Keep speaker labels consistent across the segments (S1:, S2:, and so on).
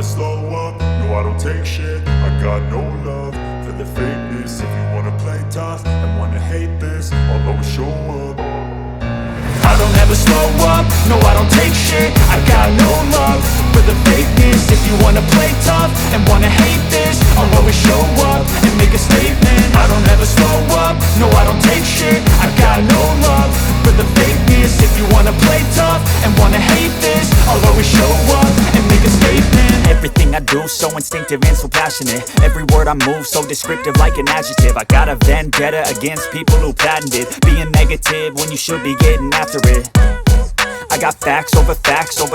S1: slow up, no I don't take shit. I got no love for the fakeness. If you wanna play tough and wanna hate this, I'll always show up. I don't ever slow up, no I don't take shit. I got no love for the fakeness. If you wanna play tough and wanna hate this, I'll always show up and make a statement. I don't ever slow up, no I don't take shit. I got no love for the fakeness. If you wanna play tough and wanna hate this, I'll always show up and make a statement.
S2: Everything I do so instinctive and so passionate. Every word I move so descriptive like an adjective. I got a vendetta against people who patented being negative when you should be getting after it. I got facts over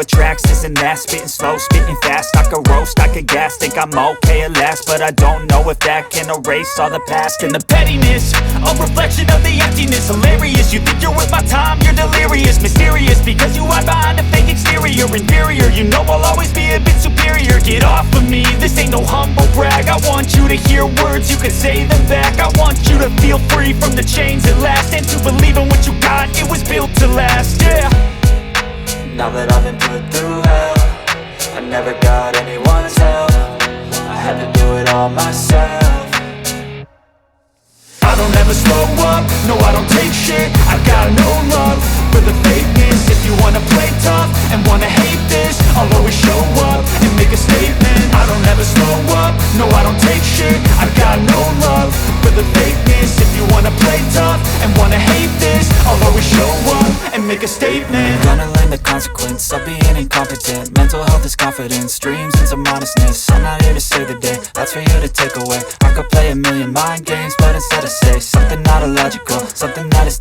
S2: tracks, this and that. Spitting slow, spitting fast, I could roast, I could gas. Think I'm okay at last, but I don't know if that can erase all the past. And the pettiness, a reflection of the emptiness. Hilarious, you think you're worth my time, you're delirious. Mysterious, because you hide behind a fake exterior. Inferior, you know I'll always be a bit superior. Get off of me, this ain't no humble brag. I want you to hear words, you can say them back. I want you to feel free from the chains at last, and to believe in what you got, it was built to last, yeah.
S3: Now that I've been put through hell, I never got anyone's help. I had to do it all myself.
S1: I don't ever slow up, no I don't take shit. I got no love for the fakeness. If you wanna play tough and wanna hate this, I'll always show up and make a statement. I don't ever slow up, no I don't take shit. I got no love for the fakeness. If you wanna play tough and wanna hate this, I'll always show up and make a statement.
S3: Gonna learn the consequence of being incompetent. Mental health is confidence, dreams and some honestness. I'm not here to save the day, that's for you to take away. I could play a million mind games, but instead I say something not illogical, something that is